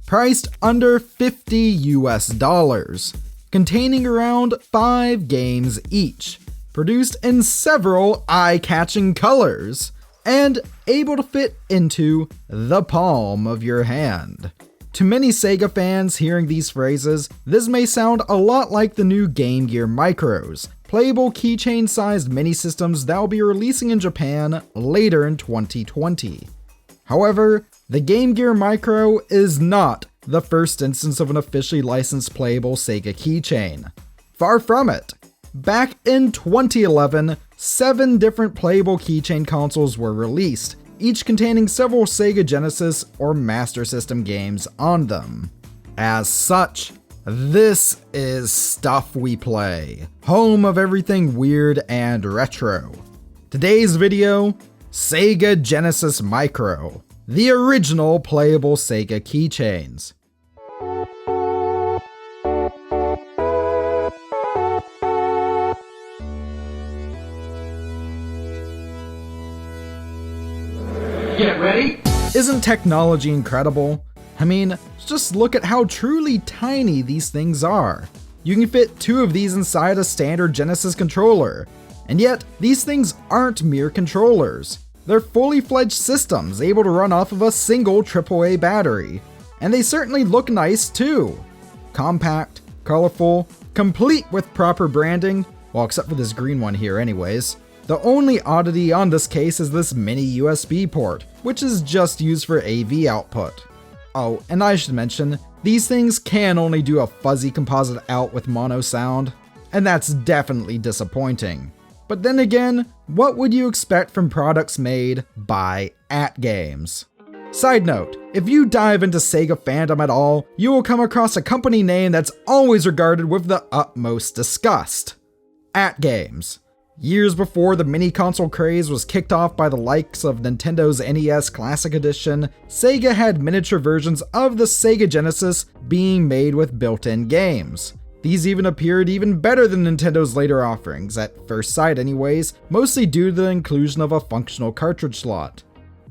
priced under $50 US, containing around 5 games each, produced in several eye-catching colors, and able to fit into the palm of your hand. To many Sega fans hearing these phrases, this may sound a lot like the new Game Gear Micros, playable keychain-sized mini-systems that will be releasing in Japan later in 2020. However, the Game Gear Micro is not the first instance of an officially licensed playable Sega keychain. Far from it. Back in 2011, 7 different playable keychain consoles were released, each containing several Sega Genesis or Master System games on them. As such, this is Stuff We Play, home of everything weird and retro. Today's video, Sega Genesis Micro, the original playable Sega keychains. Get ready? Isn't technology incredible? I mean, just look at how truly tiny these things are. You can fit 2 of these inside a standard Genesis controller. And yet, these things aren't mere controllers. They're fully fledged systems able to run off of a single AAA battery. And they certainly look nice too. Compact, colorful, complete with proper branding, well except for this green one here anyways. The only oddity on this case is this mini USB port, which is just used for AV output. Oh, and I should mention, these things can only do a fuzzy composite out with mono sound, and that's definitely disappointing. But then again, what would you expect from products made by AtGames? Side note, if you dive into Sega fandom at all, you will come across a company name that's always regarded with the utmost disgust. AtGames. Years before the mini-console craze was kicked off by the likes of Nintendo's NES Classic Edition, Sega had miniature versions of the Sega Genesis being made with built-in games. These even appeared even better than Nintendo's later offerings, at first sight anyways, mostly due to the inclusion of a functional cartridge slot.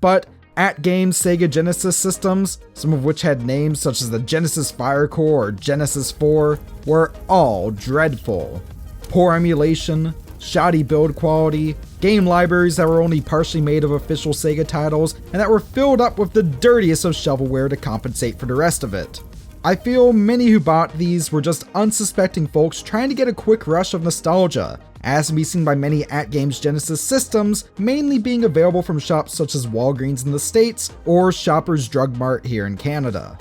But AtGames Sega Genesis systems, some of which had names such as the Genesis Firecore or Genesis 4, were all dreadful. Poor emulation, shoddy build quality, game libraries that were only partially made of official Sega titles, and that were filled up with the dirtiest of shovelware to compensate for the rest of it. I feel many who bought these were just unsuspecting folks trying to get a quick rush of nostalgia, as can be seen by many AtGames Genesis systems mainly being available from shops such as Walgreens in the States or Shoppers Drug Mart here in Canada.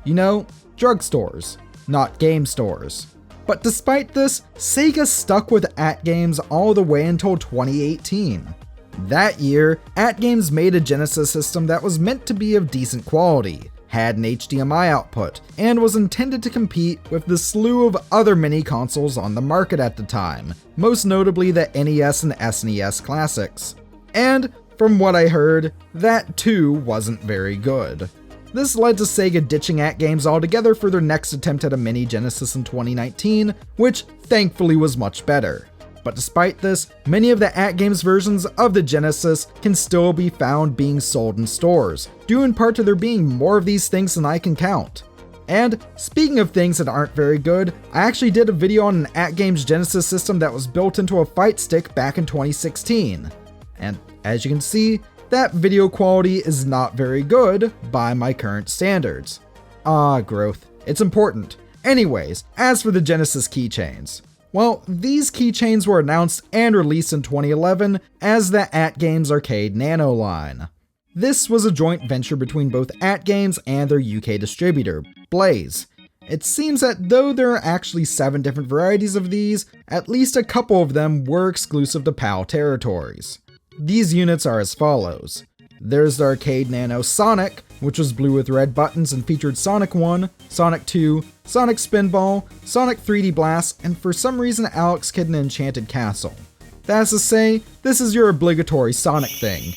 You know, drugstores, not game stores. But despite this, Sega stuck with AtGames all the way until 2018. That year, AtGames made a Genesis system that was meant to be of decent quality, had an HDMI output, and was intended to compete with the slew of other mini-consoles on the market at the time, most notably the NES and SNES classics. And, from what I heard, that too wasn't very good. This led to Sega ditching AtGames altogether for their next attempt at a mini Genesis in 2019, which thankfully was much better. But despite this, many of the AtGames versions of the Genesis can still be found being sold in stores, due in part to there being more of these things than I can count. And speaking of things that aren't very good, I actually did a video on an AtGames Genesis system that was built into a fight stick back in 2016. And as you can see, that video quality is not very good by my current standards. Ah, growth. It's important. Anyways, as for the Genesis keychains. Well, these keychains were announced and released in 2011 as the AtGames Arcade Nano line. This was a joint venture between both AtGames and their UK distributor, Blaze. It seems that though there are actually 7 different varieties of these, at least a couple of them were exclusive to PAL territories. These units are as follows. There's the Arcade Nano Sonic, which was blue with red buttons and featured Sonic 1, Sonic 2, Sonic Spinball, Sonic 3D Blast, and for some reason Alex Kidd in Enchanted Castle. That is to say, this is your obligatory Sonic thing.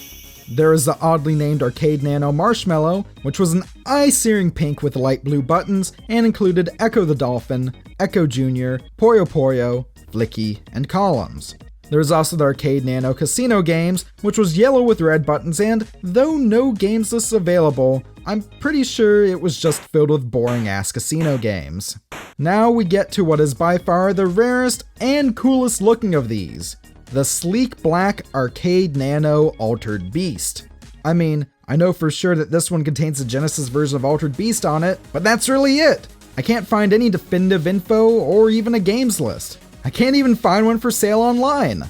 There is the oddly named Arcade Nano Marshmallow, which was an eye-searing pink with light blue buttons and included Echo the Dolphin, Echo Jr., Puyo Puyo, Flicky, and Columns. There was also the Arcade Nano Casino Games, which was yellow with red buttons and, though no games lists available, I'm pretty sure it was just filled with boring-ass casino games. Now we get to what is by far the rarest and coolest looking of these. The sleek black Arcade Nano Altered Beast. I mean, I know for sure that this one contains the Genesis version of Altered Beast on it, but that's really it. I can't find any definitive info or even a games list. I can't even find one for sale online.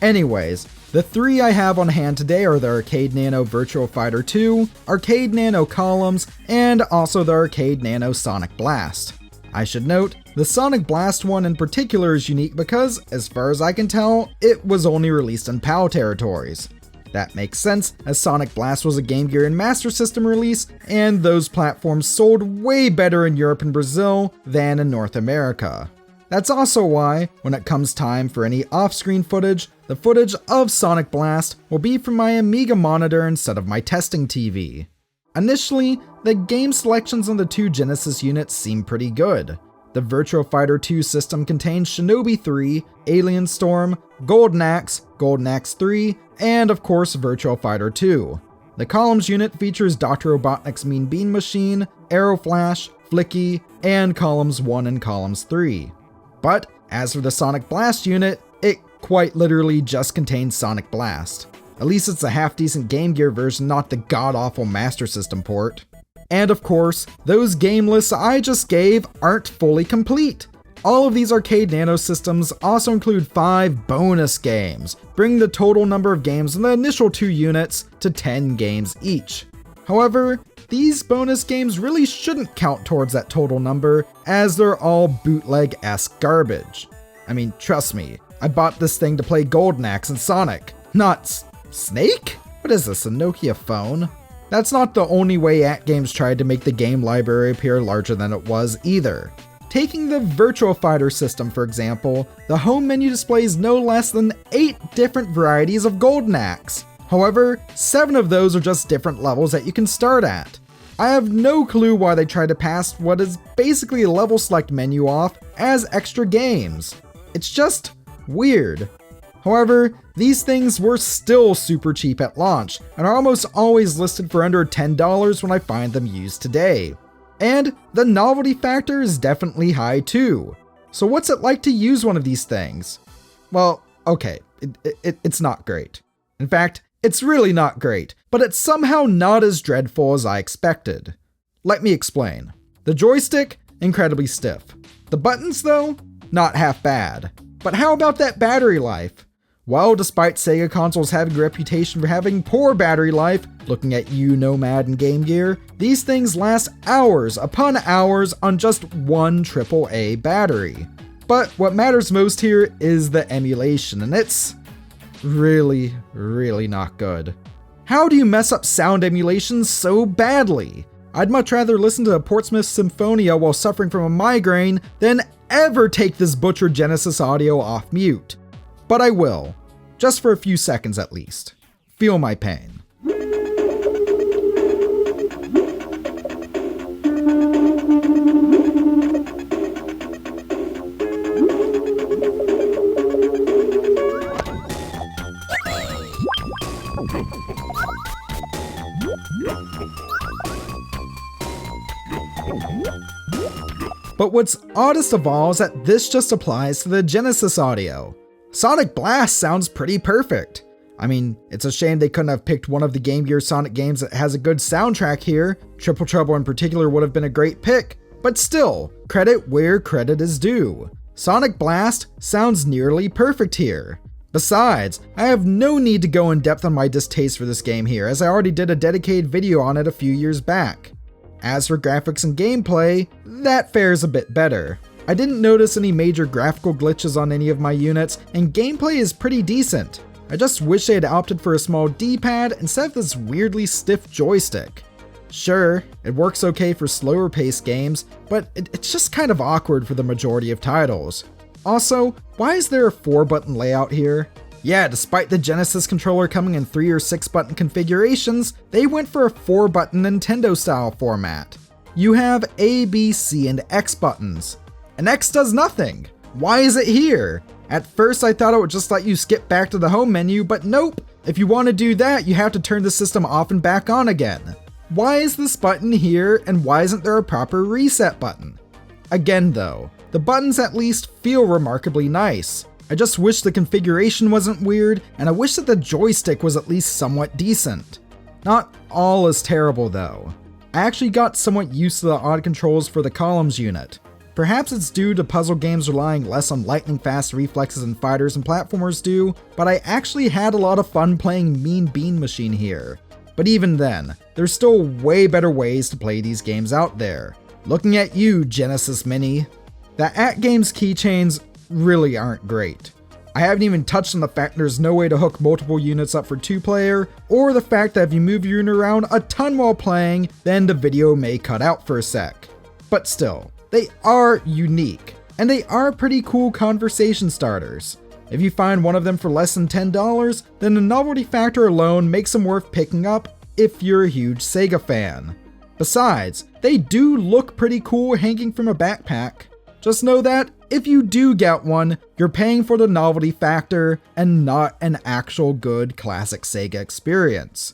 Anyways, the three I have on hand today are the Arcade Nano Virtual Fighter 2, Arcade Nano Columns, and also the Arcade Nano Sonic Blast. I should note, the Sonic Blast one in particular is unique because, as far as I can tell, it was only released in PAL territories. That makes sense, as Sonic Blast was a Game Gear and Master System release, and those platforms sold way better in Europe and Brazil than in North America. That's also why, when it comes time for any off-screen footage, the footage of Sonic Blast will be from my Amiga monitor instead of my testing TV. Initially, the game selections on the two Genesis units seem pretty good. The Virtua Fighter 2 system contains Shinobi 3, Alien Storm, Golden Axe, Golden Axe 3, and of course Virtua Fighter 2. The Columns unit features Dr. Robotnik's Mean Bean Machine, Arrow Flash, Flicky, and Columns 1 and Columns 3. But as for the Sonic Blast unit, it quite literally just contains Sonic Blast. At least it's a half-decent Game Gear version, not the god-awful Master System port. And of course, those game lists I just gave aren't fully complete. All of these Arcade Nano systems also include 5 bonus games, bringing the total number of games in the initial 2 units to 10 games each. However, these bonus games really shouldn't count towards that total number, as they're all bootleg-esque garbage. I mean, trust me, I bought this thing to play Golden Axe and Sonic, not Snake? What is this, a Nokia phone? That's not the only way AtGames tried to make the game library appear larger than it was either. Taking the Virtua Fighter system for example, the home menu displays no less than 8 different varieties of Golden Axe. However, 7 of those are just different levels that you can start at. I have no clue why they tried to pass what is basically a level select menu off as extra games. It's just weird. However, these things were still super cheap at launch, and are almost always listed for under $10 when I find them used today. And the novelty factor is definitely high too. So what's it like to use one of these things? Well, okay, it's not great. In fact, it's really not great, but it's somehow not as dreadful as I expected. Let me explain. The joystick, incredibly stiff. The buttons though, not half bad. But how about that battery life? Well, despite Sega consoles having a reputation for having poor battery life, looking at you, Nomad and Game Gear, these things last hours upon hours on just one AAA battery. But what matters most here is the emulation, and it's really, really not good. How do you mess up sound emulation so badly? I'd much rather listen to a Portsmouth Symphonia while suffering from a migraine than ever take this butchered Genesis audio off mute. But I will. Just for a few seconds at least. Feel my pain. But what's oddest of all is that this just applies to the Genesis audio. Sonic Blast sounds pretty perfect. I mean, it's a shame they couldn't have picked one of the Game Gear Sonic games that has a good soundtrack here. Triple Trouble in particular would have been a great pick, but still, credit where credit is due. Sonic Blast sounds nearly perfect here. Besides, I have no need to go in depth on my distaste for this game here, as I already did a dedicated video on it a few years back. As for graphics and gameplay, that fares a bit better. I didn't notice any major graphical glitches on any of my units, and gameplay is pretty decent. I just wish they had opted for a small D-pad instead of this weirdly stiff joystick. Sure, it works okay for slower paced games, but it's just kind of awkward for the majority of titles. Also, why is there a 4-button layout here? Yeah, despite the Genesis controller coming in 3 or 6 button configurations, they went for a 4-button Nintendo style format. You have A, B, C, and X buttons. And X does nothing. Why is it here? At first I thought it would just let you skip back to the home menu, but nope. If you want to do that, you have to turn the system off and back on again. Why is this button here and why isn't there a proper reset button? Again though, the buttons at least feel remarkably nice. I just wish the configuration wasn't weird, and I wish that the joystick was at least somewhat decent. Not all is terrible though. I actually got somewhat used to the odd controls for the columns unit. Perhaps it's due to puzzle games relying less on lightning-fast reflexes than fighters and platformers do, but I actually had a lot of fun playing Mean Bean Machine here. But even then, there's still way better ways to play these games out there. Looking at you, Genesis Mini. The AtGames keychains really aren't great. I haven't even touched on the fact there's no way to hook multiple units up for 2-player, or the fact that if you move your unit around a ton while playing, then the video may cut out for a sec. But still, they are unique, and they are pretty cool conversation starters. If you find one of them for less than $10, then the novelty factor alone makes them worth picking up if you're a huge Sega fan. Besides, they do look pretty cool hanging from a backpack. Just know that if you do get one, you're paying for the novelty factor and not an actual good classic Sega experience.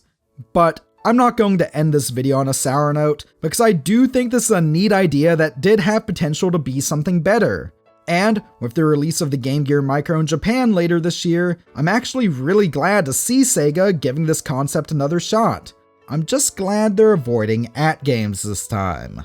But I'm not going to end this video on a sour note, because I do think this is a neat idea that did have potential to be something better. And with the release of the Game Gear Micro in Japan later this year, I'm actually really glad to see Sega giving this concept another shot. I'm just glad they're avoiding AtGames this time.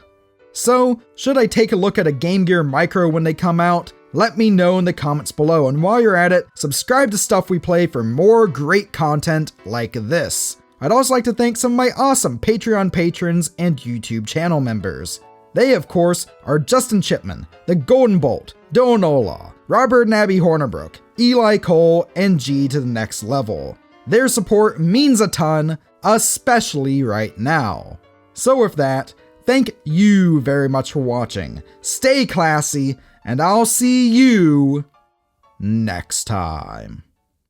So, should I take a look at a Game Gear Micro when they come out? Let me know in the comments below, and while you're at it, subscribe to Stuff We Play for more great content like this. I'd also like to thank some of my awesome Patreon patrons and YouTube channel members. They, of course, are Justin Chipman, The Golden Bolt, Donola, Robert and Abby Hornibrook, Eli Cole, and G to the Next Level. Their support means a ton, especially right now. So with that, thank you very much for watching, stay classy, and I'll see you next time.